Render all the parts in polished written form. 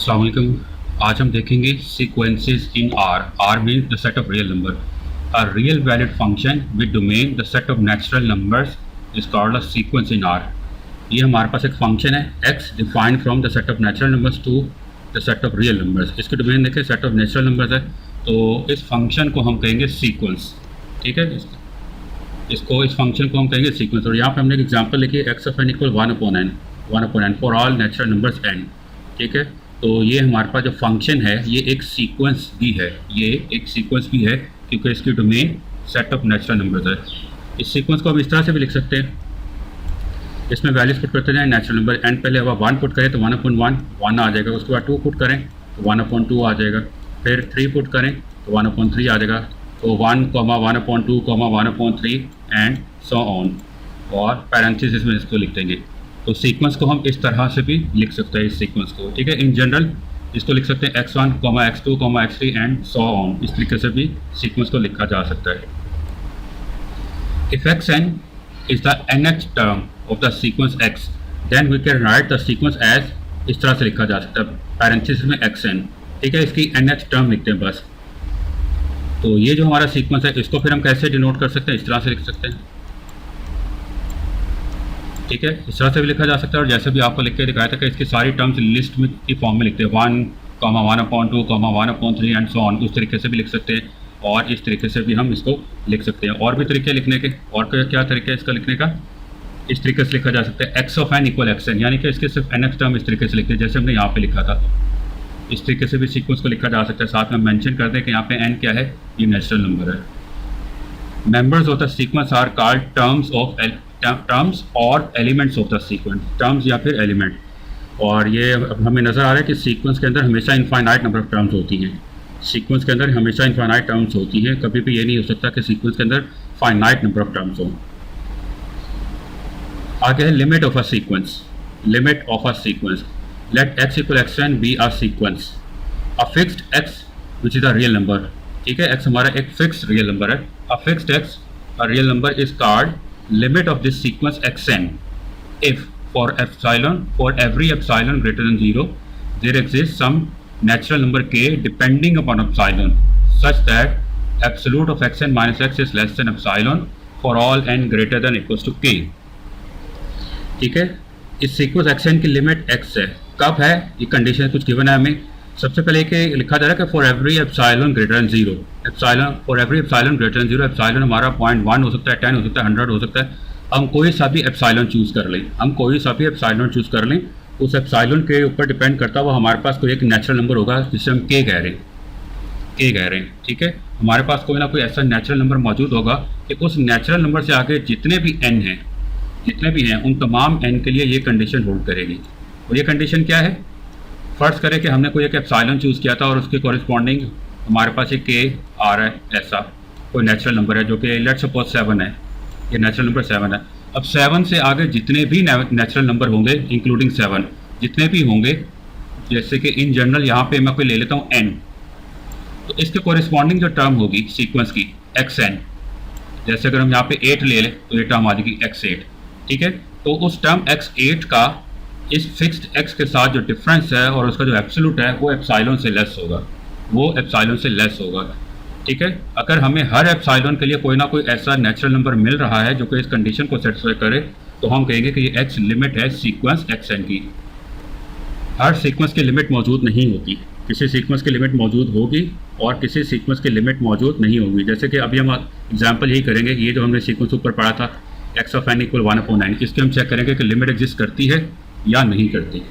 अस्सलाम वालेकुम। आज हम देखेंगे sequences in R. R means the set of real number. A real valued function with domain the set of natural numbers is called a sequence in R. ये हमारे पास एक फंक्शन है x defined from the set of natural numbers to the set of real numbers. इसके domain देखें set of natural numbers है, तो इस फंक्शन को हम कहेंगे सीक्वेंस। ठीक है, इस फंक्शन को हम कहेंगे सीक्वेंस। और यहाँ पे हमने एक एग्जांपल लिखी है x of n equal 1/n for all natural numbers n। ठीक है, तो ये हमारे पास जो फंक्शन है ये एक सीक्वेंस भी है, क्योंकि इसकी domain set of natural numbers है। इस सीक्वेंस को हम इस तरह से भी लिख सकते हैं, इसमें वैल्यूज पुट करते जाएं। नेचुरल नंबर n पहले अब 1 पुट करें तो 1/1 आ जाएगा, उसके बाद 2 पुट करें तो 1/2 आ जाएगा, फिर 3 पुट करें तो 1/3 आ जाएगा, तो 1, 1/2, 1/3 एंड सो ऑन, और पैरेंथेसिस में इसको लिख देंगे। तो सीक्वेंस को हम इस तरह से भी लिख सकते हैं इस सीक्वेंस को। ठीक है, इन जनरल इसको लिख सकते हैं x1, x2, x3 and so on. इस तरीके से भी सीक्वेंस को लिखा जा सकता है। If xn is the nth term of the sequence x, then we can write the sequence as, इस तरह से लिखा जा सकता है पैरेंथेसिस में xn। ठीक है, इसकी nth टर्म लिखते हैं बस। तो ये जो हमारा सीक्वेंस है इसको फिर हम कैसे डिनोट कर सकते हैं, इस तरह से लिख सकते हैं। ठीक है, इस तरह से भी लिखा जा सकता है। और जैसे भी आपको लिख के दिखाया था कि इसकी सारी टर्म्स लिस्ट में की फॉर्म में लिखते हैं 1, 1/2, 1/3 एंड सो ऑन, उस तरीके से भी लिख सकते हैं। और इस तरीके से भी हम इसको लिख सकते हैं। और भी तरीके लिखने के, और क्या तरीका है इसका लिखने का, इस तरीके से लिखा जा सकता है x of n equal xn, यानी कि इसके सिर्फ nth टर्म इस तरीके से लिखते हैं जैसे हमने यहाँ पे लिखा था। इस तरीके से भी सीक्वेंस को लिखा जा सकता है। साथ में मेंशन कर दें कि यहाँ पे n क्या है, ये नेचुरल नंबर है। Members of the sequence are called terms और elements of the sequence, terms या फिर एलिमेंट। और ये अब हमें नज़र आ रहा है कि सीक्वेंस के अंदर हमेशा इनफाइनाइट नंबर ऑफ टर्म्स होती हैं। सीक्वेंस के अंदर हमेशा इनफाइनाइट टर्म्स होती हैं, कभी भी ये नहीं हो सकता कि सीक्वेंस के अंदर फाइनाइट नंबर ऑफ टर्म्स हो। आगे है limit of a sequence. Limit of a sequence, let x equal xn be a sequence. A fixed x which is a real number. ठीक है, x हमारा एक फिक्स्ड रियल नंबर है। A fixed x a real number is called limit of this sequence xn if for every epsilon greater than 0 there exists some natural number k depending upon epsilon such that absolute of xn minus x is less than epsilon for all n greater than equals to k। ठीक है, इस sequence xn की limit x है। कब है, ये condition कुछ given है हमें। सबसे पहले कि लिखा जा रहा है कि for every epsilon greater than 0, for every epsilon greater than 0, epsilon हमारा 0.1 हो सकता है, 10 हो सकता है, 100 हो सकता है। हम कोई सा भी एप्सिलॉन चूज़ कर लें, उस एप्सिलॉन के ऊपर डिपेंड करता हुआ हमारे पास कोई एक नेचुरल नंबर होगा जिसे हम के कह रहे हैं। ठीक है, हमारे पास कोई ना कोई ऐसा नेचुरल नंबर मौजूद होगा कि उस नेचुरल नंबर से आगे जितने भी हैं उन तमाम n के लिए ये कंडीशन होल्ड करेगी। और ये कंडीशन क्या है, फर्ज करें कि हमने कोई एक एप्सिलॉन चूज़ किया था और उसके कॉरेस्पॉन्डिंग हमारे पास एक के आ रहा है, ऐसा कोई नेचुरल नंबर है जो कि लेट्स सपोज 7 है। ये नेचुरल नंबर 7 है। अब 7 से आगे जितने भी नेचुरल नंबर होंगे इंक्लूडिंग 7, जितने भी होंगे, जैसे कि इन जनरल यहाँ पे मैं कोई ले लेता हूँ n, तो इसके कॉरेस्पॉन्डिंग जो टर्म होगी सीक्वेंस की xn, जैसे अगर हम यहाँ पे 8 ले लें तो ये टर्म आ जाएगी x8। ठीक है, तो उस टर्म x8 का इस फिक्स्ड x के साथ जो डिफरेंस है और उसका जो एब्सोल्यूट है वो एप्सिलॉन से लेस होगा। ठीक है, अगर हमें हर एप्सिलॉन के लिए कोई ना कोई ऐसा नेचुरल नंबर मिल रहा है जो कि इस कंडीशन को सेटिस्फाई करे, तो हम कहेंगे कि ये x लिमिट है सीक्वेंस xn की। हर सीक्वेंस की लिमिट मौजूद नहीं होती, किसी सीक्वेंस की लिमिट मौजूद होगी और किसी सीक्वेंस की लिमिट मौजूद नहीं होगी। जैसे कि अभी हम एग्जाम्पल यही करेंगे, ये जो हमने सीक्वेंस ऊपर पढ़ा था x ऑफ n इक्वल 1/9, इसके हम चेक करेंगे कि लिमिट एग्जिस्ट करती है या नहीं करती।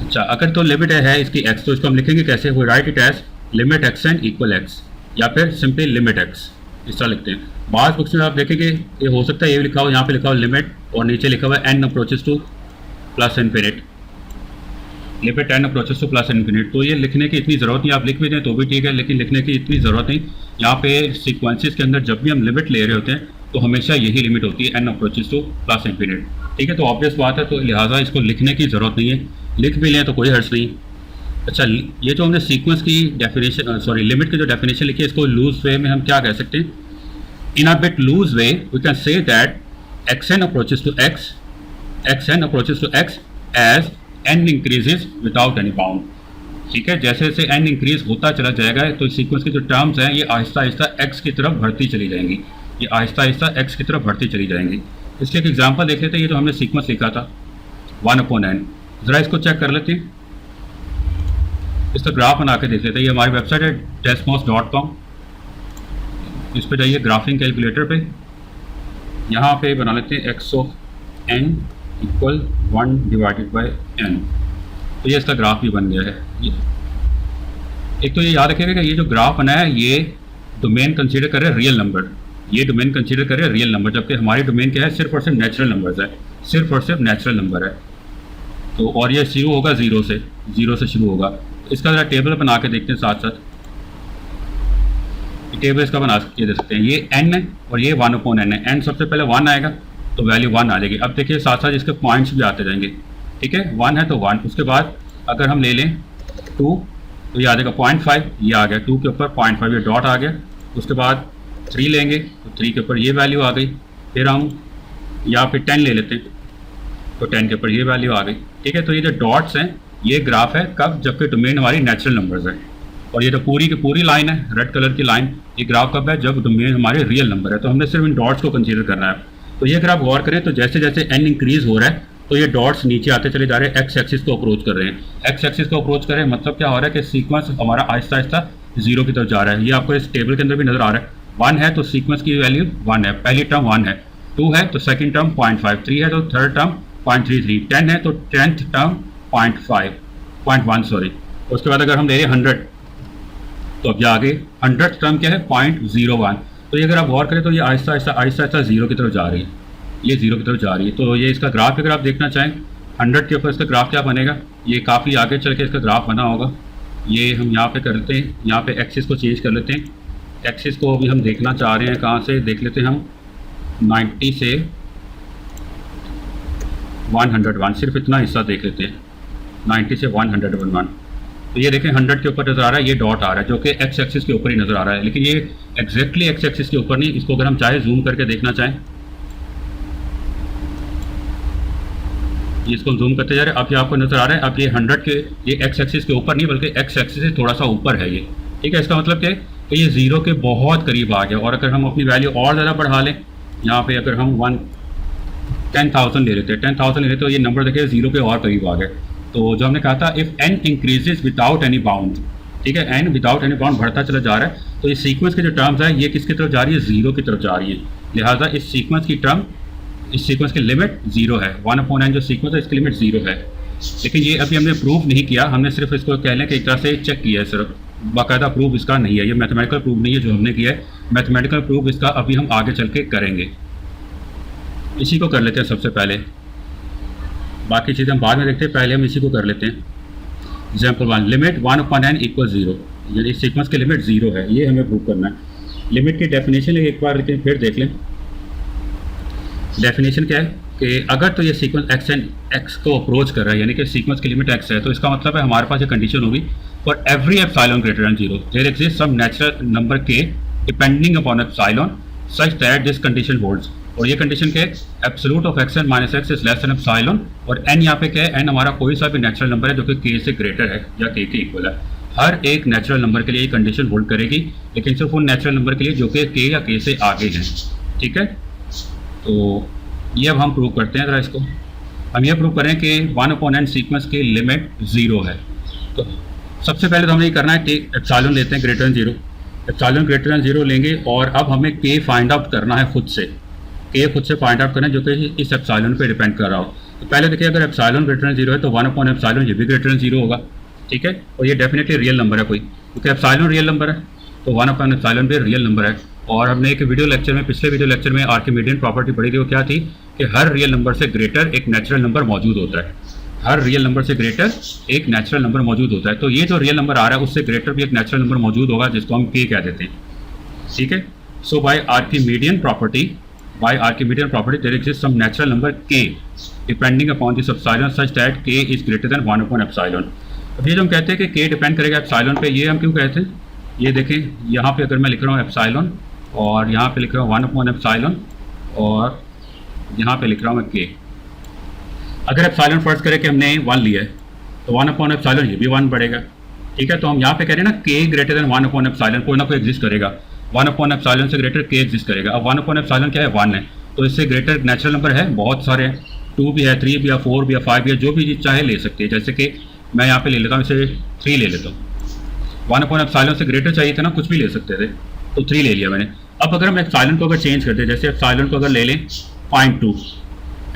अच्छा, अगर तो लिमिट है इसकी x, तो इसको हम लिखेंगे कैसे, वो right it age limit xn equal x, या फिर सिंपली लिमिट x, इस तरह लिखते हैं। बाद बुक्स में आप देखेंगे ये हो सकता है ये लिखा हो, यहाँ पे लिखा हो लिमिट और नीचे लिखा हुआ है n approaches two plus infinite, limit n approaches two plus infinite. तो ये लिखने की इतनी ज़रूरत नहीं, आप लिख भी दें तो भी ठीक है, लेकिन लिखने की इतनी ज़रूरत नहीं। यहाँ पे सीक्वेंसेस के अंदर जब भी हम लिमिट ले रहे होते हैं तो हमेशा यही लिमिट होती है n approaches two plus infinite. ठीक है, तो ऑब्वियस बात है, तो लिहाजा इसको लिखने की ज़रूरत नहीं है, लिख भी लें तो कोई हर्ज नहीं। अच्छा, ये जो हमने सीक्वेंस की डेफिनेशन लिमिट की जो डेफिनेशन लिखी है, इसको लूज वे में हम क्या कह सकते हैं, in a bit loose way we can say that xn approaches to x X N approaches to X as N increases without any bound. ठीक है, जैसे जैसे एन इंक्रीज होता चला जाएगा तो सीक्वेंस की जो टर्म्स हैं ये आहिस्ता आहिस्ता एक्स की तरफ बढ़ती चली जाएंगी, ये आहिस्ता आहिस्ता एक्स की तरफ बढ़ती चली जाएंगी। इसलिए एक एग्जांपल देख लेते हैं, ये जो हमने सीक्वेंस लिखा था 1/n, ज़रा इसको चेक कर लेते हैं, इसका ग्राफ बना के देख लेते हैं। ये हमारी वेबसाइट है desmos.com, इस पर जाइए ग्राफिंग कैलकुलेटर पे, यहाँ पे बना लेते हैं x of n equal 1/n। तो ये इसका ग्राफ भी बन गया है। एक तो ये याद रखिएगा कि ये जो ग्राफ बना है ये डोमेन कंसीडर कर रहे हैं रियल नंबर, ये डोमेन कंसीडर कर रहे हैं रियल नंबर, जबकि हमारी डोमेन क्या है, सिर्फ और सिर्फ नेचुरल नंबर्स है, सिर्फ और सिर्फ नेचुरल नंबर है। तो और ये शुरू होगा ज़ीरो से शुरू होगा। इसका ज़रा टेबल बना के देखते हैं साथ साथ, टेबल इसका बना के दे सकते हैं। ये n है और ये 1/n है, n सबसे पहले 1 आएगा तो वैल्यू 1 आ जाएगी। अब देखिए साथ साथ इसके पॉइंट्स भी आते जाएंगे। ठीक है, 1 है तो 1, उसके बाद अगर हम ले लें 2 तो ये आ जाएगा 0.5, ये आ गया 2 के ऊपर 0.5, ये डॉट आ गया। उसके बाद 3 लेंगे तो 3 के ऊपर ये वैल्यू आ गई। फिर हम यहाँ पे 10 ले लेते हैं तो 10 के ऊपर ये वैल्यू आ गई। ठीक है, तो ये जो डॉट्स हैं ये ग्राफ है कब, जबकि डोमेन हमारी नेचुरल नंबर्स है। और ये जो पूरी की पूरी लाइन है, रेड कलर की लाइन, ये ग्राफ कब है, जब डोमेन हमारे रियल नंबर है। तो हमने सिर्फ इन डॉट्स को कंसीडर करना है। तो ये अगर आप गौर करें तो जैसे जैसे n इंक्रीज हो रहा है तो ये डॉट्स नीचे आते चले जा रहे हैं, एक्स एक्सिस को अप्रोच कर रहे हैं। एक्स एक्सिस को अप्रोच कर रहे हैं मतलब क्या हो रहा है कि सीक्वेंस हमारा आहिस्ता आहिस्ता 0 की तरफ जा रहा है। ये आपको इस टेबल के अंदर भी नजर आ रहा है। 1 है तो सीक्वेंस की वैल्यू 1 है, पहली टर्म 1 है। 2 है तो सेकंड टर्म 0.5, 3 है तो थर्ड टर्म 0.33, 10 है तो 10th टर्म 0.1 सॉरी। उसके बाद अगर हम ले रहे हैं 100 तो अब ये आगे 100th टर्म क्या है 0.01। तो ये अगर आप गौर करें तो ये आहिस्ता आहिस्ता 0 की तरफ जा रही है, ये 0 की तरफ जा रही है। तो ये इसका ग्राफ अगर आप देखना चाहें 100 के ऊपर इसका ग्राफ क्या बनेगा, ये काफ़ी आगे चल के इसका ग्राफ बना होगा। ये हम यहाँ पे कर लेते हैं, यहाँ पे एक्सिस को चेंज कर लेते हैं। एक्सिस को अभी हम देखना चाह रहे हैं कहाँ से, देख लेते हैं हम 90 से 101, सिर्फ इतना हिस्सा देख लेते हैं, 90 से 101। तो ये देखें 100 के ऊपर नज़र आ रहा है, ये डॉट आ रहा है जो कि एक्स एक्सिस के ऊपर ही नज़र आ रहा है, लेकिन ये एग्जैक्टली एक्स एक्सिस के ऊपर नहीं। इसको अगर हम चाहे जूम करके देखना चाहें, इसको जूम करते जा रहे हैं, अब ये आपको नज़र आ रहा है, अब ये 100 के ये एक्स एक्सिस के ऊपर नहीं बल्कि एक्स एक्सिस से थोड़ा सा ऊपर है ये। ठीक है, इसका मतलब क्या है कि ये 0 के बहुत करीब आ गया। और अगर हम अपनी वैल्यू और ज़्यादा बढ़ा लें, यहाँ पे अगर हम 10,000 ले लेते हैं, 10,000 ले लेते तो ये नंबर देखिए 0 के और करीब आ गए। तो जो हमने कहा था if n increases without any bound, ठीक है, n विदाउट एनी बाउंड बढ़ता चला जा रहा है, तो ये सीक्वेंस की जो टर्म्स है ये किसकी तरफ जा रही है, 0 की तरफ जा रही है। लिहाजा इस सीक्वेंस की टर्म, इस सीक्वेंस की लिमिट 0 है। 1/n जो सीक्वेंस है इसकी लिमिट 0 है। लेकिन ये अभी हमने प्रूव नहीं किया, हमने सिर्फ इसको कह लें कि एक तरह से चेक किया है, सिर्फ बाकायदा प्रूफ इसका नहीं है, ये मैथमेटिकल प्रूफ नहीं है जो हमने किया है। मैथमेटिकल प्रूफ इसका अभी हम आगे चल के करेंगे। इसी को कर लेते हैं सबसे पहले, बाकी चीज़ें हम बाद में देखते हैं, पहले हम इसी को कर लेते हैं। एग्जाम्पल 1, लिमिट 1/n इक्वल 0, यानी सीक्वेंस की लिमिट 0 है, ये हमें प्रूव करना है। लिमिट की डेफिनेशन एक बार लेकिन फिर देख लें। डेफिनेशन क्या है कि अगर तो ये सीक्वेंस x को अप्रोच कर रहा है, यानी कि सीक्वेंस की लिमिट x है, तो इसका मतलब है हमारे पास ये कंडीशन होगी for every epsilon greater than 0 there exist some natural number k depending upon epsilon such that this condition holds. और ये कंडीशन क्या है, absolute of x n minus x is less than epsilon. और n यहाँ पे क्या है, n हमारा कोई सा भी नेचुरल नंबर है जो कि k से ग्रेटर है या k के इक्वल है। हर एक नेचुरल नंबर के लिए ये कंडीशन होल्ड करेगी, लेकिन सिर्फ उन नेचुरल नंबर के लिए जो कि k या k से आगे हैं। ठीक है, तो ये अब हम प्रूव करते हैं। ज़रा इसको हम ये प्रूव करें कि 1/n सीक्वेंस की लिमिट 0 है। तो सबसे पहले तो हमें ये करना है कि एप्सिलॉन लेते हैं greater than 0, epsilon greater than 0 लेंगे और अब हमें k फाइंड आउट करना है खुद से, k खुद से फाइंड आउट करना है जो कि इस एप्सिलॉन पे डिपेंड कर रहा हो। तो पहले देखिए अगर एप्सिलॉन ग्रेटर देन 0 है तो 1/ε ये भी ग्रेटर देन 0 होगा। ठीक है, और ये डेफिनेटली रियल नंबर है कोई, क्योंकि एप्सिलॉन रियल नंबर है तो 1/ε भी रियल नंबर है। और हमने एक वीडियो लेक्चर में, पिछले वीडियो लेक्चर में आर्किमिडियन प्रॉपर्टी पढ़ी थी, वो क्या थी कि हर रियल नंबर से ग्रेटर एक नेचुरल नंबर मौजूद होता है, हर रियल नंबर से ग्रेटर एक नेचुरल नंबर मौजूद होता है। तो ये जो रियल नंबर आ रहा है उससे ग्रेटर भी एक नेचुरल नंबर मौजूद होगा जिसको हम k कह देते हैं। ठीक है, so by Archimedean property there exist some natural number k depending upon this epsilon such that k is greater than 1/ε। अब ये जो हम कहते हैं कि k डिपेंड करेगा एप्सिलॉन पे, ये हम क्यों कहते हैं, ये देखें यहाँ पे अगर मैं लिख रहा हूँ एप्सिलॉन और यहाँ पे लिख रहा हूँ 1/ε और यहाँ पे लिख रहा हूँ मैं k। अगर एप्सिलॉन फर्ज करें कि हमने 1 लिया है तो 1 अपॉन एप्सिलॉन ये भी 1 बढ़ेगा। ठीक है, तो हम यहाँ पे कह रहे हैं ना के ग्रेटर देन 1 अपॉन एप्सिलॉन, कोई ना कोई एग्जिस्ट करेगा। 1 अपॉन एप्सिलॉन से ग्रेटर के एग्जिस्ट करेगा। अब 1 अपॉन एप्सिलॉन क्या है, 1 है, तो इससे ग्रेटर नेचुरल नंबर है, बहुत सारे हैं, 2 भी है, 3 भी है, 4 भी है, 5 भी है, जो भी चाहे ले सकते हैं। जैसे कि मैं यहाँ पे ले लेता हूँ, इसे 3 ले लेता हूँ। 1 अपॉन एप्सिलॉन से ग्रेटर चाहिए था ना, कुछ भी ले सकते थे, तो 3 ले लिया मैंने। अब अगर हम एप्सिलॉन को अगर चेंज करते हैं, जैसे एप्सिलॉन को अगर ले लें 0.2,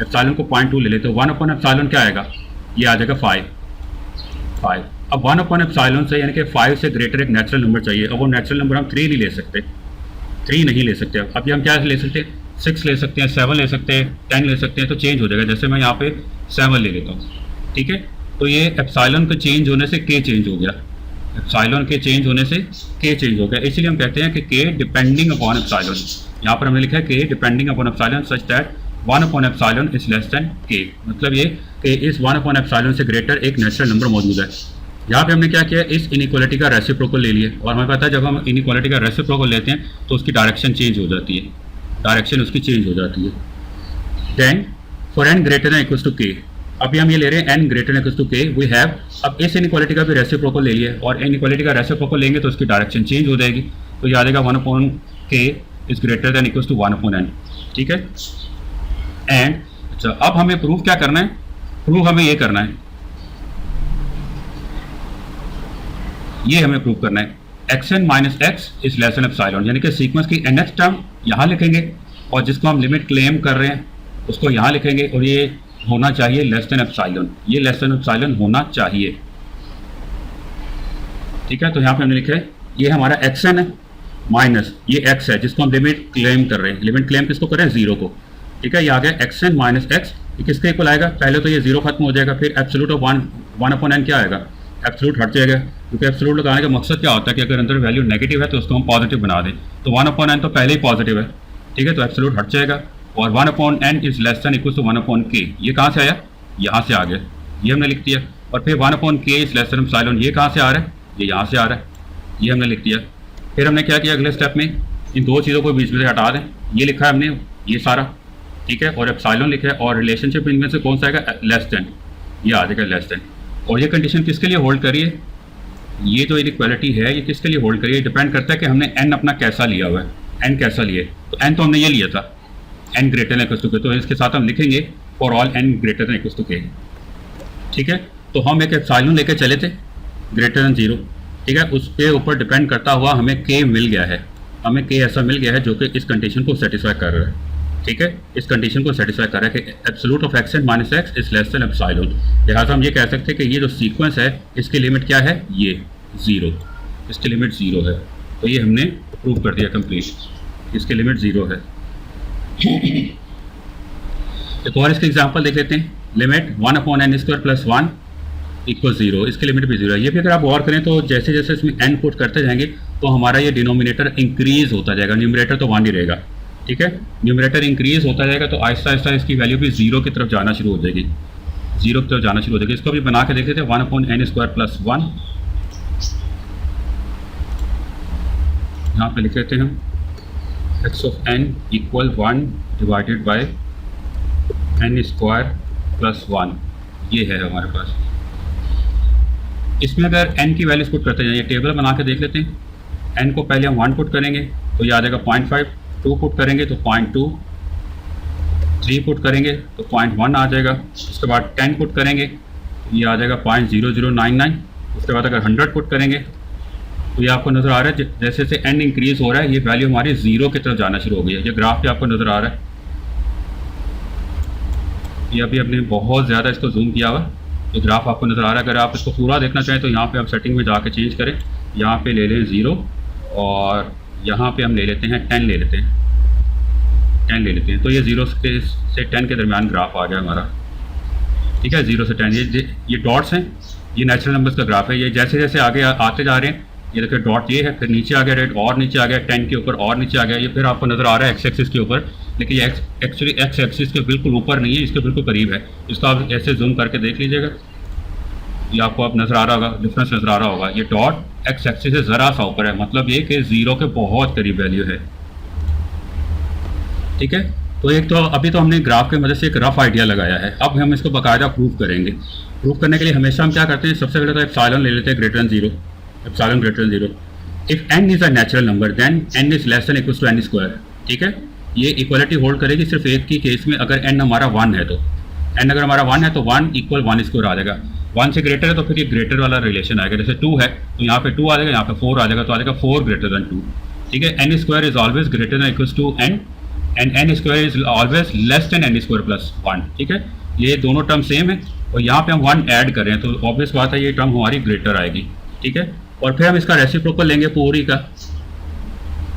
एप्सिलॉन को 0.2 ले लें, तो 1 अपॉन एप्सिलॉन क्या आएगा, ये आ जाएगा 5। अब 1 अपॉन एप्सिलॉन से यानी कि 5 से ग्रेटर एक नेचुरल नंबर चाहिए। अब वो नेचुरल नंबर हम 3 नहीं ले सकते, 3 नहीं ले सकते। अभी हम क्या ले सकते हैं, 6 ले सकते हैं, 7 ले सकते हैं, 10 ले सकते हैं, तो चेंज हो जाएगा। जैसे मैं यहाँ पे 7 ले लेता हूँ। ठीक है, तो ये एप्सिलॉन के चेंज होने से के चेंज हो गया, एप्सिलॉन के चेंज होने से के चेंज हो गया, इसलिए हम कहते हैं कि के डिपेंडिंग अपॉन एप्सिलॉन। यहाँ पर हमने लिखा है के depending upon epsilon such that 1 upon epsilon is less then के, मतलब ये कि इस 1 अपॉन एप्सिलॉन से ग्रेटर एक नेचुरल नंबर मौजूद है। यहाँ पे हमने क्या किया, इस इनइक्वालिटी का रेसिप्रोकल ले लिया, और हमें पता है जब हम इनइक्वालिटी का रेसिप्रोकल लेते हैं तो उसकी डायरेक्शन चेंज हो जाती है, डायरेक्शन उसकी चेंज हो जाती है। Then for n greater than equals to k, अभी हम ये ले रहे हैं n greater than equals to k, we have, अब इस इनइक्वालिटी का भी रेसिप्रोकल ले लिया, और इनइक्वालिटी का रेसिप्रोकल लेंगे तो उसकी डायरेक्शन चेंज हो जाएगी, तो ये आ जाएगा 1 upon k is greater than equals to 1 upon n. ठीक है, एंड अच्छा अब हमें प्रूफ क्या करना है, प्रूफ हमें ये करना है, ये हमें प्रूव करना है, xn minus x is less than epsilon, यानी कि सीक्वेंस की nth टर्म यहाँ लिखेंगे और जिसको हम लिमिट क्लेम कर रहे हैं उसको यहाँ लिखेंगे, और ये होना चाहिए लेस देन एप्सिलॉन, ये लेस देन एप्सिलॉन होना चाहिए। ठीक है, तो यहाँ पे हमने लिखा है ये हमारा xn है माइनस ये x है जिसको हम लिमिट क्लेम कर रहे हैं। लिमिट क्लेम किसको कर रहे हैं, 0 को। ठीक है, ये आ गया xn माइनस एक्स, ये किसके इक्वल आएगा, पहले तो ये 0 खत्म हो जाएगा, फिर एब्सोल्यूट ऑफ 1 अपॉन एन क्या आएगा, एब्सोल्यूट हट जाएगा, क्योंकि एब्सोल्यूट लगाने का मकसद क्या होता है कि अगर अंदर वैल्यू नेगेटिव है तो उसको हम पॉजिटिव बना दें, तो 1 अपॉन एन तो पहले ही पॉजिटिव है। ठीक है, तो एब्सोल्यूट हट जाएगा, और 1 upon n is less than equal to 1 upon k, ये कहाँ से आया, यहाँ से आ गया, ये हमने लिख दिया। और फिर 1 upon k is less than epsilon, ये कहाँ से आ रहा है, ये यहाँ से आ रहा है, ये हमने लिख दिया। फिर हमने क्या किया, अगले स्टेप में इन दो चीज़ों को बीच में से हटा दें, ये लिखा है हमने ये सारा, ठीक है, और एप्सिलॉन लिखा है, और रिलेशनशिप इनमें से कौन सा आएगा, लेस देन, ये आ जाएगा लेस देन। और ये कंडीशन किसके लिए होल्ड करिए, ये जो इनइक्वालिटी है ये किसके लिए होल्ड करिए, डिपेंड करता है कि हमने एन अपना कैसा लिया हुआ है, एन कैसा लिए, तो एन तो हमने ये लिया था n greater than equal to k, तो इसके साथ हम लिखेंगे for all n greater than equal to k. ठीक है, तो हम एक एप्सिलॉन लेके चले थे ग्रेटर देन 0, ठीक है, उसके ऊपर डिपेंड करता हुआ हमें के मिल गया है, हमें के ऐसा मिल गया है जो कि इस कंडीशन को सेटिस्फाई कर रहा है। ठीक है, इस कंडीशन को सेटिस्फाई कर रहा है कि absolute of x and minus x is less than epsilon. लिहाजा हम ये कह सकते हैं कि ये जो सीक्वेंस है इसकी लिमिट क्या है, ये 0, इसकी लिमिट 0 है, तो ये हमने प्रूव कर दिया कंप्लीट, इसकी लिमिट 0 है। एक और इसके एग्जांपल देख लेते हैं, limit 1 upon n square plus 1 equal 0, इसकी लिमिट भी 0 है। ये भी अगर आप गौर करें तो जैसे जैसे इसमें एन पुट करते जाएंगे तो हमारा ये डिनोमिनेटर इंक्रीज होता जाएगा, न्यूमरेटर तो 1 ही रहेगा। ठीक है, न्यूमरेटर इंक्रीज होता जाएगा तो आहिस्ता आहिस्ता इसकी वैल्यू भी 0 की तरफ जाना शुरू हो जाएगी, 0 की तरफ जाना शुरू हो जाएगी। इसको भी बना के देख लेते हैं, 1 अपॉन एन स्क्वायर प्लस 1, यहाँ पे लिख लेते हैं हम x of n equal 1 divided by n square plus 1, ये है हमारे पास। इसमें अगर n की वैल्यूज पुट करते हैं, ये टेबल बना के देख लेते हैं, n को पहले हम 1 पुट करेंगे तो ये आ जाएगा 0.5, 2 पुट करेंगे तो 0.2, 3 पुट करेंगे तो 0.1 आ जाएगा, उसके बाद 10 पुट करेंगे तो ये आ जाएगा 0.0099, उसके बाद अगर 100 पुट करेंगे तो ये आपको नज़र आ रहा है जैसे जैसे n इंक्रीज हो रहा है ये वैल्यू हमारी 0 की तरफ जाना शुरू हो गई है। ये ग्राफ भी आपको नज़र आ रहा है, ये अभी अपने बहुत ज़्यादा इसको जूम किया हुआ, ये ग्राफ आपको नज़र आ रहा है। अगर आप इसको पूरा देखना चाहें तो यहाँ पे आप सेटिंग में जाके चेंज करें, यहाँ पे ले लें 0 और यहाँ पे हम ले लेते हैं 10 ले लेते हैं, 10 ले लेते हैं, तो ये 0 से 10 के दरमियान ग्राफ आ गया हमारा। ठीक है, 0 से 10, ये डॉट्स हैं, ये नेचुरल नंबर्स का ग्राफ है। ये जैसे जैसे आगे आते जा रहे हैं, ये देखिए डॉट ये है, फिर नीचे आ गया रेड और नीचे आ गया 10 के ऊपर और नीचे आ गया, ये फिर आपको नज़र आ रहा है एक्स एक्सिस के ऊपर, लेकिन ये एक्चुअली एक्स एक्सिस के बिल्कुल ऊपर नहीं है, इसके बिल्कुल करीब है। इसको आप ऐसे जूम करके देख लीजिएगा, ये आपको अब नज़र आ रहा होगा, डिफरेंस नज़र आ रहा होगा। ये डॉट एक्स एक्सिस से ज़रा सा ऊपर है, मतलब ये कि 0 के बहुत करीब वैल्यू है। ठीक है, तो एक तो अभी तो हमने ग्राफ की मदद से एक रफ आइडिया लगाया है, अब हम इसको बाकायदा प्रूव करेंगे। प्रूव करने के लिए हमेशा हम क्या करते हैं, सबसे पहले तो एप्सिलॉन ले लेते हैं greater than zero, epsilon greater than zero. If n is a natural number then n is less than equal to n square. ठीक है, ये इक्वलिटी होल्ड करेगी सिर्फ एक की केस में, अगर n हमारा 1 है तो n अगर हमारा 1 है तो 1 इक्वल 1 स्क्वायर आ जाएगा। 1 से ग्रेटर है तो फिर ये ग्रेटर वाला रिलेशन आएगा। जैसे 2 है तो यहाँ पे 2 आ जाएगा, यहाँ पे 4 आ जाएगा, तो आ जाएगा 4 ग्रेटर देन 2। ठीक है, n square is always greater than equal to n and n square is always less than n square plus 1। ठीक है, ये दोनों टर्म सेम है और यहाँ पे हम 1 ऐड कर रहे हैं तो ऑब्वियस बात है ये टर्म हमारी ग्रेटर आएगी। ठीक है, और फिर हम इसका रेसिप्रोकल लेंगे पूरी का,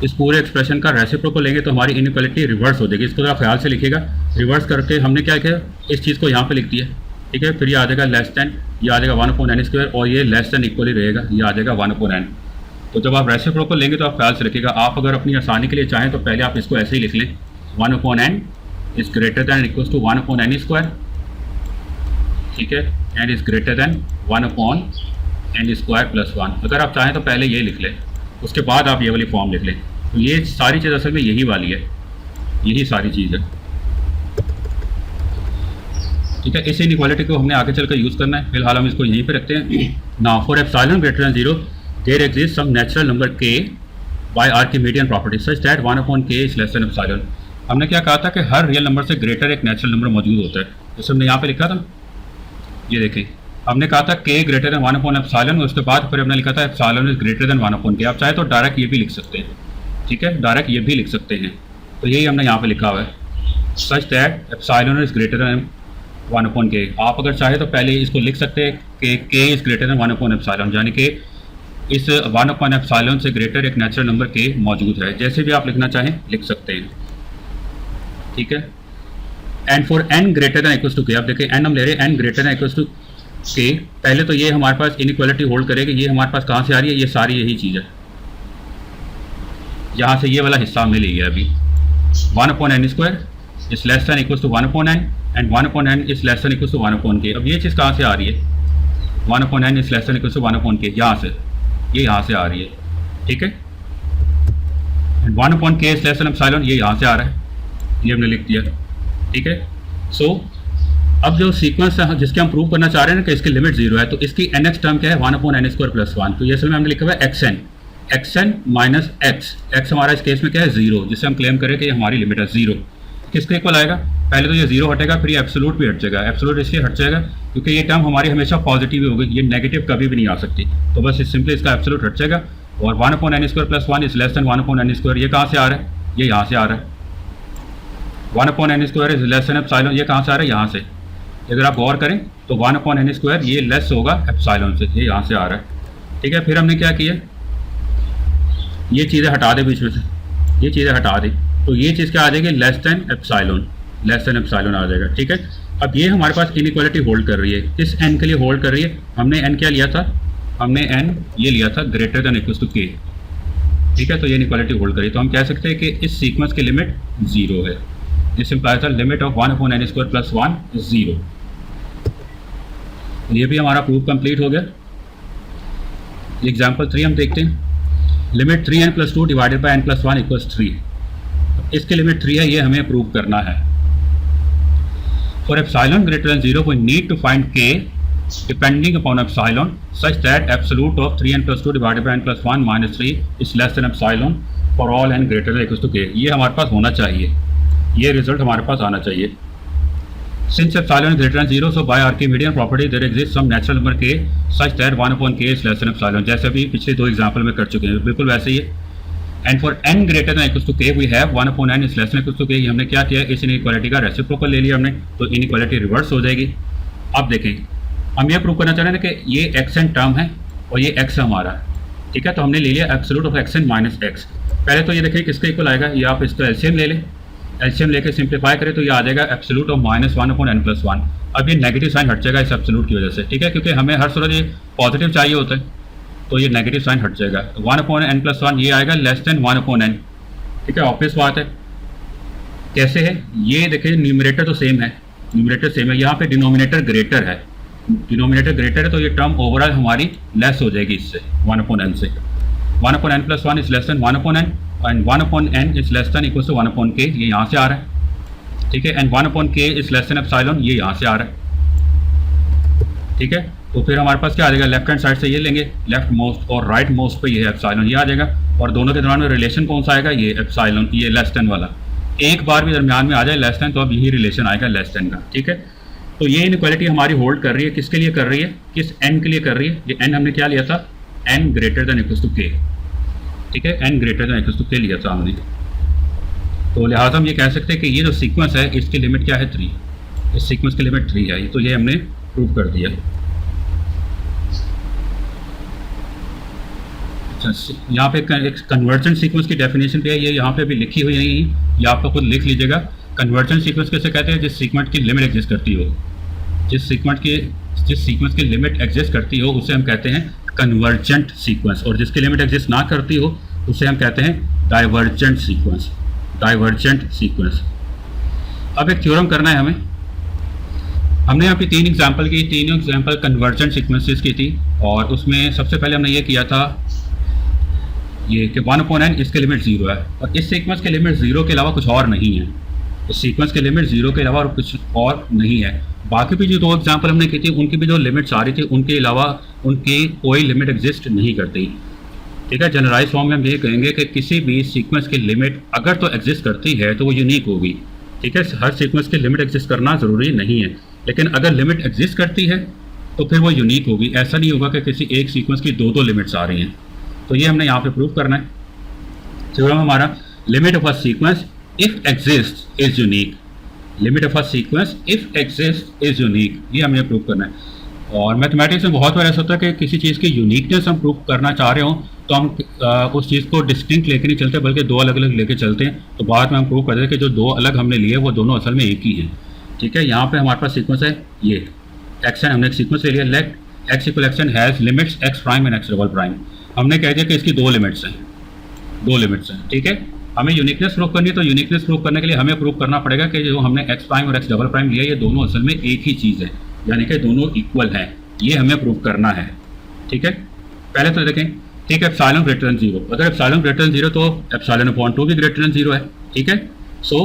इस पूरे एक्सप्रेशन का रेसिप्रोकल लेंगे तो हमारी इनइक्वालिटी रिवर्स हो जाएगी। इसको जरा ख्याल से लिखिएगा, रिवर्स करके हमने क्या किया, इस चीज़ को यहाँ पे लिख दिया। ठीक है, फिर ये आ जाएगा लेस देन, ये आ जाएगा 1/n स्क्वायर और ये लेस देन इक्वली रहेगा, ये आ जाएगा 1/n। तो जब आप रेसिप्रोकल लेंगे तो आप ख्याल से रखिएगा, आप अगर अपनी आसानी के लिए चाहें तो पहले आप इसको ऐसे ही लिख लें, 1/n is greater than equal to 1/n square. ठीक है, and is greater than 1/n square plus 1। अगर आप चाहें तो पहले ये लिख लें, उसके बाद आप ये वाली फॉर्म लिख लें। तो ये सारी चीज़ असल में यही वाली है, यही सारी चीज़ है। ठीक है, इस इनइक्वालिटी को हमने आगे चलकर यूज़ करना है, फिलहाल हम इसको यहीं पे रखते हैं। Now for epsilon greater than 0 there exist some natural number k by Archimedean property such that 1/k is less than epsilon. हमने क्या कहा था कि हर रियल नंबर से ग्रेटर एक नेचुरल नंबर मौजूद होता है, जैसे हमने यहाँ पे लिखा था, ये देखिए हमने कहा था k ग्रेटर देन 1/एप्सिलॉन, उसके बाद फिर हमने लिखा था epsilon is greater then 1/k। आप चाहे तो डायरेक्ट ये भी लिख सकते हैं। ठीक है, डायरेक्ट ये भी लिख सकते हैं, तो यही हमने यहाँ पे लिखा हुआ है, such that epsilon is greater then 1/k। आप अगर चाहे तो पहले इसको लिख सकते हैं कि k इज ग्रेटर देन 1/एप्सिलॉन, यानी कि इस 1/एप्सिलॉन से ग्रेटर एक नेचुरल नंबर k मौजूद है। जैसे भी आप लिखना चाहें लिख सकते हैं। ठीक है, and for n greater than equal to k, आप देखिए n हम ले रहे हैं n greater than equal to k। पहले तो ये हमारे पास इनइक्वालिटी होल्ड करेगी, ये हमारे पास कहाँ से आ रही है, ये सारी यही चीज़ है, यहाँ से ये वाला हिस्सा हमें ले लिया अभी। 1/n square is less than equal to 1/n and 1/n is less than equal to 1/k। अब ये चीज़ कहाँ से आ रही है, 1/n is less than equal to 1/k, यहाँ से, ये यहाँ से आ रही है। ठीक है, and 1/k is less than epsilon, ये यहाँ से आ रहा है, ये हमने लिख दिया। ठीक है, सो अब जो सीक्वेंस है जिसके हम प्रूव करना चाह रहे हैं ना कि इसकी लिमिट 0 है, तो इसकी nx टर्म क्या है, 1/n स्क्वायर प्लस 1। तो ये असल में हमने लिखा हुआ है xn माइनस x हमारा इस केस में क्या है 0, जिससे हम क्लेम करें कि ये हमारी लिमिट है 0। किसके इक्वल आएगा, पहले तो ये 0 हटेगा, फिर ये एब्सोल्यूट भी हट जाएगा। एब्सोल्यूट इसलिए हट जाएगा क्योंकि ये टर्म हमारी हमेशा पॉजिटिव ही होगी, ये नेगेटिव कभी भी नहीं आ सकती, तो बस सिंपली इसका एब्सोल्यूट हट जाएगा। और 1/n square plus 1 is less than 1/n square, ये कहाँ से आ रहा है, ये यहाँ से आ रहा है। 1/n square is less than epsilon, ये कहाँ से आ रहा है, यहाँ से। अगर आप गौर करें तो 1/n स्क्वायर ये लेस होगा एप्सिलॉन से, ये यहाँ से आ रहा है। ठीक है, फिर हमने क्या किया, ये चीज़ें हटा दे बीच में से, ये चीज़ें हटा दी, तो ये चीज़ क्या आ जाएगी, less than epsilon, less than epsilon आ जाएगा। ठीक है, अब ये हमारे पास इनइक्वालिटी होल्ड कर रही है, किस n के लिए होल्ड कर रही है, हमने n क्या लिया था, हमने n ये लिया था greater than equal to k। ठीक है, तो ये इनइक्वालिटी होल्ड करी, तो हम कह सकते हैं कि इस सीक्वेंस की लिमिट 0 है। This implies the limit of 1/n square plus 1 is 0। ये भी हमारा प्रूफ कंप्लीट हो गया। एग्जाम्पल 3 हम देखते हैं, limit 3n plus 2 divided by n plus 1 equals 3। इसकी लिमिट 3 है, ये हमें प्रूव करना है। For epsilon greater than 0 we need to find k depending upon epsilon such that absolute of 3n plus 2 divided by n plus 1 minus 3 is less than epsilon for all n greater than equals to k। ये हमारे पास होना चाहिए, ये result हमारे पास आना चाहिए। Since epsilon is greater than 0, so by Archimedean property there exists some natural number k such that 1/k is less than epsilon। जैसे अभी पिछले 2 एग्जाम्पल में कर चुके हैं, बिल्कुल वैसे ही है। And for n greater than equal to k we have 1/n is less than equal to k। हमने क्या किया, इस इनइक्वालिटी का रेसिप्रोकल ले लिया हमने, तो इनइक्वालिटी रिवर्स हो जाएगी। अब देखें, हम ये प्रूव करना चाह रहे हैं कि ये xn टर्म है और ये x हमारा, ठीक है, तो हमने ले लिया absolute of xn minus x। पहले तो ये देखें किसके इक्वल आएगा, ये आप इसका एलसीएम ले लें, एलसीएम लेके सिंप्लीफाई करें तो ये आ जाएगा absolute of minus 1/n plus 1। अब ये नेगेटिव साइन हट जाएगा इस एब्सोल्यूट की वजह से। ठीक है, क्योंकि हमें हर सूरत ये पॉजिटिव चाहिए होता है, तो ये नेगेटिव साइन हट जाएगा। 1/n प्लस 1 ये आएगा लेस देन 1/n। ठीक है, ऑब्वियस बात है। कैसे है, ये देखिए न्यूमरेटर तो सेम है, न्यूमरेटर सेम है, यहाँ पे डिनोमिनेटर ग्रेटर है, डिनोमिनेटर ग्रेटर है, तो ये टर्म ओवरऑल हमारी लेस हो जाएगी इससे 1/n से। 1/n plus 1 is less than 1/n and 1/n is less than equal to 1/k, ये यहाँ से आ रहा है। ठीक है, and 1/k is less than epsilon, ये यहाँ से आ रहा है। ठीक है, तो फिर हमारे पास क्या आ जाएगा, लेफ्ट हैंड साइड से ये लेंगे, लेफ्ट मोस्ट और राइट मोस्ट पे ये है एप्सिलॉन, ये आ जाएगा, और दोनों के दरमियान में रिलेशन कौन सा आएगा, ये एप्सिलॉन, ये लेस देन वाला। एक बार भी दरमियान में आ जाए लेस देन तो अब यही रिलेशन आएगा लेस देन का। ठीक है, तो ये इनइक्वालिटी हमारी होल्ड कर रही है, किसके लिए कर रही है, किस n के लिए कर रही है, ये n हमने क्या लिया था, n greater than equals to k। ठीक है, n greater than equals to k लिया था हमने, तो लिहाजा हम ये कह सकते हैं कि ये जो सीक्वेंस है इसकी लिमिट क्या है, 3, इस सीक्वेंस की लिमिट 3 है, तो ये हमने प्रूव कर दिया। अच्छा, यहाँ पे एक कन्वर्जेंट सीक्वेंस की डेफिनेशन भी है, ये यहाँ पे भी लिखी हुई नहीं है, ये आपको खुद लिख लीजिएगा। कन्वर्जेंट सीक्वेंस कैसे कहते हैं, जिस सीक्वेंस की लिमिट एग्जिस्ट करती हो, जिस सीक्वेंस की लिमिट एग्जिस्ट करती हो उसे हम कहते हैं कन्वर्जेंट सीक्वेंस, और जिसकी लिमिट एग्जिस्ट ना करती हो उसे हम कहते हैं डाइवर्जेंट सीक्वेंस, डाइवर्जेंट सीक्वेंस। अब एक थ्योरम करना है हमें, हमने यहाँ पे 3 एग्जाम्पल की, तीनों एग्जाम्पल कन्वर्जेंट सीक्वेंसेस की थी, और उसमें सबसे पहले हमने ये किया था ये कि 1/n इसके लिमिट 0 है, और इस सीक्वेंस के लिमिट 0 के अलावा कुछ और नहीं है, इस सीक्वेंस के लिमिट 0 के अलावा और कुछ और नहीं है। बाकी भी जो 2 एग्जाम्पल हमने की थी उनकी भी जो लिमिट्स आ रही थी उनके अलावा उनकी कोई लिमिट एग्जिस्ट नहीं करती। ठीक है, जनरलाइज फॉर्म में हम ये कहेंगे कि किसी भी सीक्वेंस की लिमिट अगर तो एग्जिस्ट करती है तो वो यूनिक होगी। ठीक है, हर सीक्वेंस की लिमिट एग्जिस्ट करना ज़रूरी नहीं है, लेकिन अगर लिमिट एग्जिस्ट करती है तो फिर वो यूनिक होगी। ऐसा नहीं होगा कि किसी एक सीक्वेंस की 2 लिमिट्स आ रही हैं। तो ये हमने यहाँ पे प्रूव करना है। थ्योरम हमारा, limit of a sequence if exist is unique, limit of a sequence if exist is unique, ये हमने प्रूव करना है। और मैथमेटिक्स में बहुत बार ऐसा होता है कि किसी चीज़ की यूनिकनेस हम प्रूव करना चाह रहे हो तो हम उस चीज़ को डिस्टिंक्ट लेके नहीं चलते बल्कि 2 अलग अलग लेके चलते हैं, तो बाद में हम प्रूव करते हैं कि जो 2 अलग हमने लिए वो दोनों असल में एक ही हैं। ठीक है, यहाँ पे हमारे पास सीक्वेंस है ये xn, हमने एक सीक्वेंस ले लिया, let x equal xn has limits x prime and x double prime. हमने कह दिया कि इसकी 2 लिमिट्स हैं, 2 लिमिट्स हैं। ठीक है, हमें यूनिकनेस प्रूव करनी है, तो यूनिकनेस प्रूव करने के लिए हमें प्रूव करना पड़ेगा कि जो हमने x प्राइम और x डबल प्राइम लिया ये दोनों असल में एक ही चीज़ है, यानी कि दोनों इक्वल हैं, ये हमें प्रूव करना है। ठीक है, पहले तो देखें, ठीक है, एप्सिलॉन ग्रेटर देन 0, अगर एप्सिलॉन ग्रेटर देन 0 तो एप्सिलॉन अपॉन 2 भी ग्रेटर देन 0 है। ठीक है, so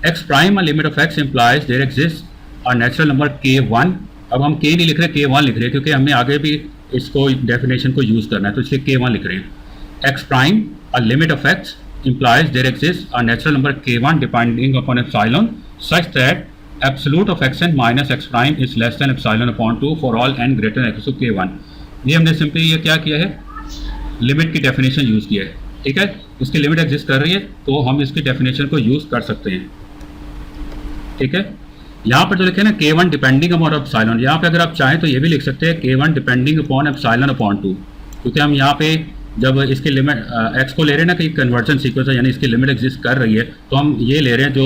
x prime limit of x implies there exist a natural number k1। अब हम k नहीं लिख रहे, k1 लिख रहे हैं क्योंकि हमने आगे भी इसको डेफिनेशन को यूज़ करना है, तो इसलिए k1 लिख रहे हैं। x prime a limit of x implies there exists a natural number k1 depending upon epsilon such that absolute of xn minus x prime is less than epsilon upon 2 for all n greater than equal to k1। ये हमने simply ये क्या किया है, limit की definition use किया है। ठीक है, इसकी लिमिट एग्जिस्ट कर रही है तो हम इसकी डेफिनेशन को यूज़ कर सकते हैं। ठीक है, यहाँ पर जो लिखे ना k1 डिपेंडिंग अपॉन एप्सिलॉन, यहाँ पे अगर आप चाहें तो ये भी लिख सकते हैं k1 depending upon epsilon upon 2, क्योंकि हम यहाँ पे जब इसकी लिमिट x को ले रहे हैं ना कि कन्वर्जन सीक्वेंस है, यानी इसकी लिमिट एग्जिस्ट कर रही है, तो हम ये ले रहे हैं जो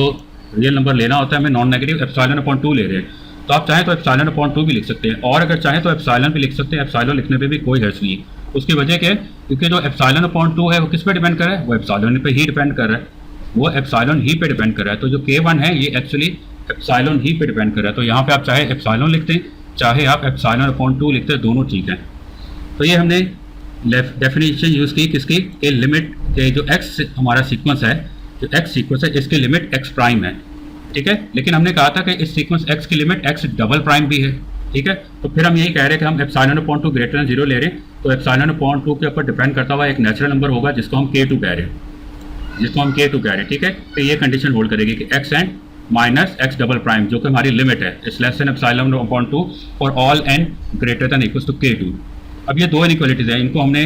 रियल नंबर लेना होता है हमें नॉन नेगेटिव एप्सिलॉन अपॉन 2 ले रहे हैं। तो आप चाहें तो एप्सिलॉन अपॉन 2 भी लिख सकते हैं, और अगर चाहें तो एप्सिलॉन भी लिख सकते हैं। एप्सिलॉन लिखने पे भी कोई हर्ज नहीं है। उसकी वजह क्या है, क्योंकि जो एप्सिलॉन अपॉन 2 है वो किस पे डिपेंड कर रहा है, वो एप्सिलॉन पे ही डिपेंड कर रहा है, वो एप्सिलॉन ही पे डिपेंड कर रहा है। तो जो k1 है ये एक्चुअली एप्सिलॉन ही पे डिपेंड कर रहा है। तो यहाँ पे आप चाहे एप्सिलॉन लिखते हैं चाहे आप एप्सिलॉन अपॉन 2 लिखते हैं, दोनों ठीक है। तो ये हमने डेफिनेशन यूज़ की किसकी, के लिमिट के जो x हमारा सीक्वेंस है, जो x सीक्वेंस है इसकी लिमिट x प्राइम है। ठीक है, लेकिन हमने कहा था कि इस सीक्वेंस x की लिमिट x डबल प्राइम भी है। ठीक है, तो फिर हम यही कह रहे हैं कि हम एप्सिलॉन अपॉन 2 ग्रेटर देन 0 ले रहे हैं, तो एप्सिलॉन अपॉन 2 के ऊपर डिपेंड करता हुआ एक नेचुरल नंबर होगा जिसको हम k2 कह रहे हैं, ठीक है। तो ये कंडीशन होल्ड करेगी कि x and minus x double prime जो कि हमारी लिमिट है is less than epsilon upon 2 for all n greater than equals to k2। अब ये 2 इनइक्वालिटीज़ हैं, इनको हमने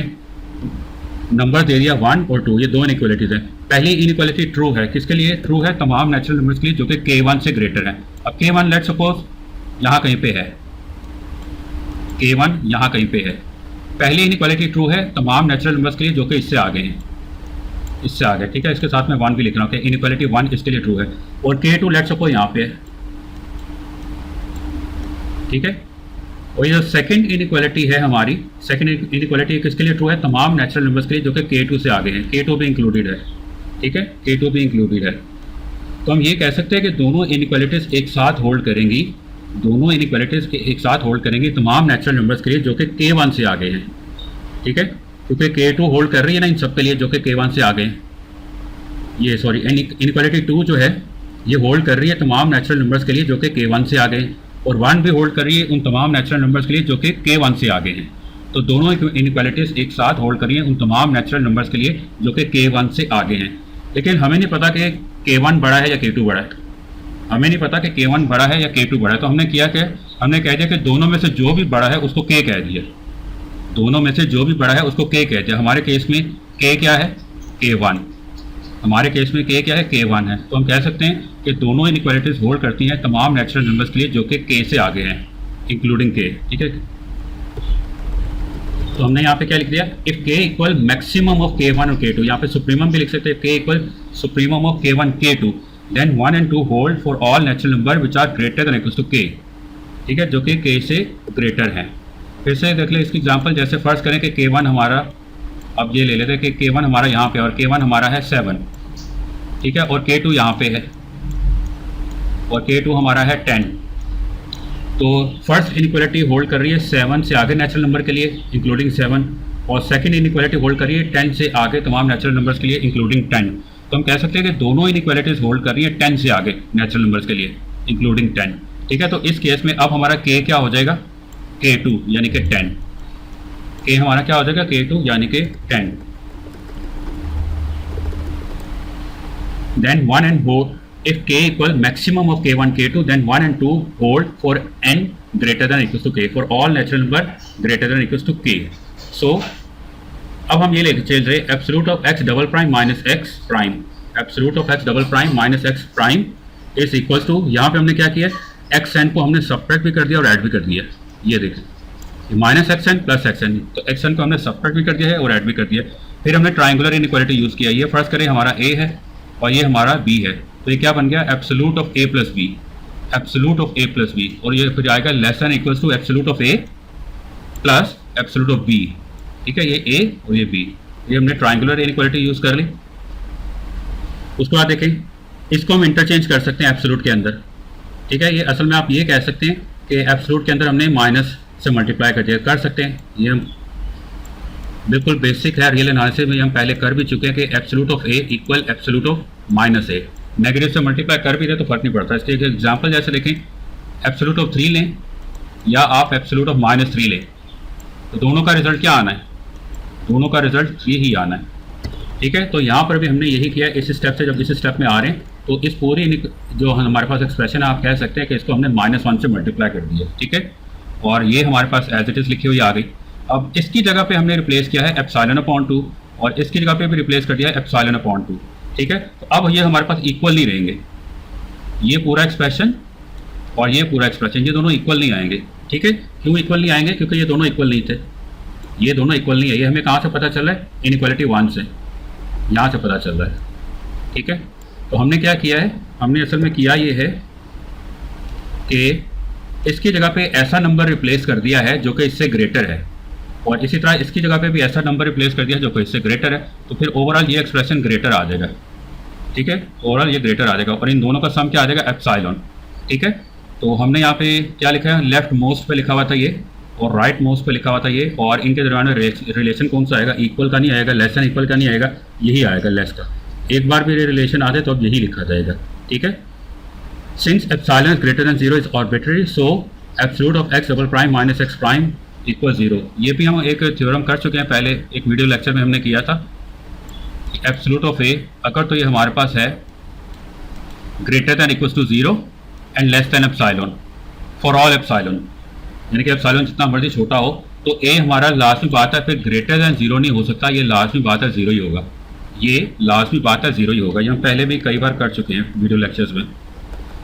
नंबर दे दिया 1 और 2, ये 2 इनइक्वालिटीज़ हैं। पहली इनइक्वालिटी ट्रू है, किसके लिए ट्रू है, तमाम नेचुरल नंबर्स के लिए जो कि k1 से ग्रेटर है। अब k1 लेट सपोज यहाँ कहीं पे है, k1 यहाँ कहीं पे है। पहली इनइक्वालिटी ट्रू है तमाम नेचुरल नंबर्स के लिए जो कि इससे आगे हैं, इससे आगे। ठीक है, इसके साथ में 1 भी लिख रहा हूँ कि इनइक्वालिटी 1 इसके लिए ट्रू है, और k2 लेट सपोज यहाँ पे है। ठीक है, और ये जो सेकंड इनइक्वालिटी है हमारी, सेकंड इनइक्वालिटी किसके लिए ट्रू है, तमाम नेचुरल नंबर्स के लिए जो कि k2 से आगे हैं, k2 भी इंक्लूडेड है। ठीक है, k2 भी इंक्लूडेड है। तो हम ये कह सकते हैं कि दोनों इनइक्वालिटीज़ एक साथ होल्ड करेंगी, दोनों इनइक्वालिटीज़ के एक साथ होल्ड करेंगी तमाम नेचुरल नंबर्स के लिए जो कि k1 से आगे हैं। ठीक है, क्योंकि k2 होल्ड कर रही है ना इन सब के लिए जो कि k1 से आगे हैं। ये सॉरी इनइक्वालिटी 2 जो है ये होल्ड कर रही है तमाम नेचुरल नंबर्स के लिए जो कि K1 से आगे हैं, और 1 भी होल्ड कर रही है उन तमाम नेचुरल नंबर्स के लिए जो कि K1 से आगे हैं। तो दोनों इनइक्वालिटीज़ एक साथ होल्ड कर रही हैं उन तमाम नेचुरल नंबर्स के लिए जो कि K1 से आगे हैं। लेकिन हमें नहीं पता कि K1 बड़ा है या K2 बड़ा है, हमें नहीं पता कि K1 बड़ा है या K2 बड़ा है। तो हमने किया कि हमने कह दिया कि दोनों में से जो भी बड़ा है उसको K कह दिया, दोनों में से जो भी बड़ा है उसको K कह दिया। हमारे केस में K क्या है? K1। हमारे केस में K क्या है? K1 है। तो हम कह सकते हैं कि दोनों इनइक्वालिटीज़ होल्ड करती हैं तमाम नेचुरल नंबर्स के लिए जो कि K से आगे हैं, इंक्लूडिंग K। ठीक है, तो हमने यहाँ पे क्या लिख दिया? If K equal maximum of K1 और K2, यहाँ पे सुप्रीमम भी लिख सकते हैं, K equal supremum of K1 K2, then 1 and 2 hold for all natural number which are greater than equal to K। ठीक है, जो कि K से ग्रेटर है। फिर से देख ले इसकी एग्जांपल, जैसे फर्ज करें कि K1 हमारा, अब ये ले लेते हैं कि K1 हमारा यहाँ पे और K1 हमारा है 7, ठीक है, और K2 यहाँ पे है और K2 हमारा है 10। तो फर्स्ट इनइक्वालिटी होल्ड कर रही है 7 से आगे नेचुरल नंबर के लिए इंक्लूडिंग 7, और सेकंड इनइक्वालिटी होल्ड कर रही है 10 से आगे तमाम नेचुरल नंबर्स के लिए इंक्लूडिंग 10। तो हम कह सकते हैं कि दोनों इनइक्वालिटीज़ होल्ड कर रही है 10 से आगे नेचुरल नंबर्स के लिए इंक्लूडिंग 10। ठीक है, तो इस केस में अब हमारा K क्या हो जाएगा? K2 यानी कि 10। K हमारा क्या हो जाएगा? K2 यानी कि 10। Then 1 and 4, if K equal maximum of K1 K2, then 1 and 2 hold for n greater than equals to K for all natural number greater than equals to K. So अब हम ये लेके चल रहे absolute of x double prime minus x prime, absolute of x double prime minus x prime is equals to, यहाँ पे हमने क्या किया? xn को हमने सब्ट्रैक्ट भी कर दिया और ऐड भी कर दिया। ये देखें, माइनस xn प्लस xn, तो xn को हमने सब्ट्रैक्ट भी कर दिया है और ऐड भी कर दिया। फिर हमने ट्राइंगुलर इनइक्वालिटी यूज़ किया। ये फर्स्ट करें हमारा a है और ये हमारा b है, तो ये क्या बन गया? Absolute of a plus b, absolute of a plus b, और ये फिर आएगा less than equals to absolute of a plus absolute of b। ठीक है, ये a और ये b, ये हमने ट्राइंगुलर इनइक्वालिटी यूज़ कर ली। उसके बाद देखें, इसको हम इंटरचेंज कर सकते हैं एब्सोल्यूट के अंदर। ठीक है, ये असल में आप ये कह सकते हैं कि एब्सोल्यूट के अंदर हमने माइनस से मल्टीप्लाई कर दिया, कर सकते हैं। ये हम बिल्कुल बेसिक है, रियल एनालिसिस में हम पहले कर भी चुके हैं कि absolute of a equal absolute of minus a। Negative से मल्टीप्लाई कर भी दे तो फर्क नहीं पड़ता। इसके एक एग्जाम्पल जैसे देखें, एब्सोल्यूट ऑफ 3 लें या आप एब्सोल्यूट ऑफ माइनस 3 लें, तो दोनों का रिजल्ट क्या आना है? दोनों का रिजल्ट 3 ही आना है। ठीक है, तो यहाँ पर भी हमने यही किया। इस स्टेप से जब इस स्टेप में आ रहे हैं तो इस पूरी जो हमारे पास एक्सप्रेशन है, आप कह सकते हैं कि इसको हमने -1 से मल्टीप्लाई कर दिया। ठीक है, और ये हमारे पास एज इट इज़ लिखी हुई आ गई। अब इसकी जगह पे हमने रिप्लेस किया है एप्सिलॉन अपॉन 2, और इसकी जगह पे भी रिप्लेस कर दिया है एप्सिलॉन अपॉन 2। ठीक है, तो अब ये हमारे पास इक्वल नहीं रहेंगे, ये पूरा एक्सप्रेशन और ये पूरा एक्सप्रेशन, ये दोनों इक्वल नहीं आएंगे। ठीक है, क्यों इक्वल नहीं आएंगे? क्योंकि ये दोनों इक्वल नहीं थे, ये दोनों इक्वल नहीं है। ये हमें कहाँ से पता चल रहा है? इनइक्वालिटी 1 से, यहाँ से पता चल रहा है। ठीक है, तो हमने क्या किया है? हमने असल में किया ये है कि इसकी जगह पे ऐसा नंबर रिप्लेस कर दिया है जो कि इससे ग्रेटर है, और इसी तरह इसकी जगह पे भी ऐसा नंबर रिप्लेस कर दिया है जो कि इससे ग्रेटर है। तो फिर ओवरऑल ये एक्सप्रेशन ग्रेटर आ जाएगा। ठीक है, ओवरऑल ये ग्रेटर आ जाएगा, और इन दोनों का सम क्या आ जाएगा? एप्सिलॉन। ठीक है, तो हमने यहाँ पे क्या लिखा है? लेफ्ट मोस्ट पे लिखा हुआ था ये, और राइट मोस्ट पे लिखा हुआ था ये, और इनके दरमियान रिलेशन कौन सा आएगा? इक्वल का नहीं आएगा, लेस देन इक्वल का नहीं आएगा, यही आएगा लेस का। एक बार भी रिलेशन आ जाए तो अब यही लिखा जाएगा। ठीक है, since epsilon greater than 0 is arbitrary, so absolute of x double prime minus x prime equal 0। ये भी हम एक थ्योरम कर चुके हैं पहले, एक वीडियो लेक्चर में हमने किया था। एब्सोल्यूट ऑफ a अगर तो ये हमारे पास है greater than equals to 0 and less than epsilon for all epsilon, यानी कि एप्सिलॉन जितना मर्जी छोटा हो तो a हमारा लाजमी बात है, फिर ग्रेटर देन 0 नहीं हो सकता, ये लाजमी बात है 0 ही होगा, ये लाजमी बात है 0 ही होगा। ये हम पहले भी कई बार कर चुके हैं वीडियो लेक्चर्स में।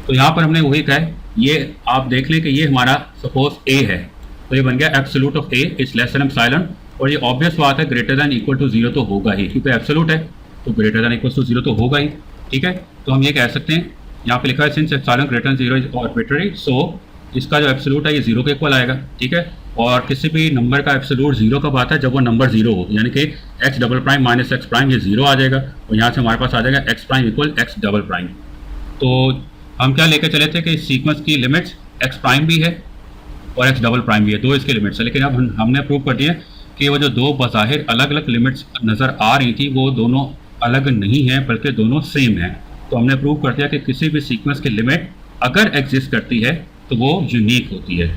तो यहाँ पर हमने वही कहा है, ये आप देख लें कि ये हमारा सपोज a है, तो ये बन गया absolute of a is less than epsilon, और ये ऑब्वियस बात है ग्रेटर देन इक्वल टू 0 तो होगा ही, क्योंकि एब्सोल्यूट है तो ग्रेटर देन इक्वल टू 0 तो होगा ही। ठीक है, तो हम ये कह सकते हैं, यहाँ पे लिखा है since epsilon greater than 0 is arbitrary, so इसका जो एब्सोल्यूट है ये 0 के इक्वल आएगा। ठीक है, और किसी भी नंबर का एब्सोल्यूट 0 कब आता है? जब वो नंबर 0 हो, यानी कि x double prime minus x prime ये 0 आ जाएगा, और यहाँ से हमारे पास आ जाएगा x prime equal x double prime. तो हम क्या लेकर चले थे कि इस सीक्वेंस की लिमिट्स x प्राइम भी है और x डबल प्राइम भी है, दो इसके लिमिट्स है। लेकिन अब हमने प्रूव कर दिया कि वो जो दो बज़ाहिर अलग अलग लिमिट्स नज़र आ रही थी वो दोनों अलग नहीं हैं, बल्कि दोनों सेम हैं। तो हमने प्रूव कर दिया कि किसी भी सीक्वेंस की लिमिट अगर एग्जिस्ट करती है तो वो यूनिक होती है।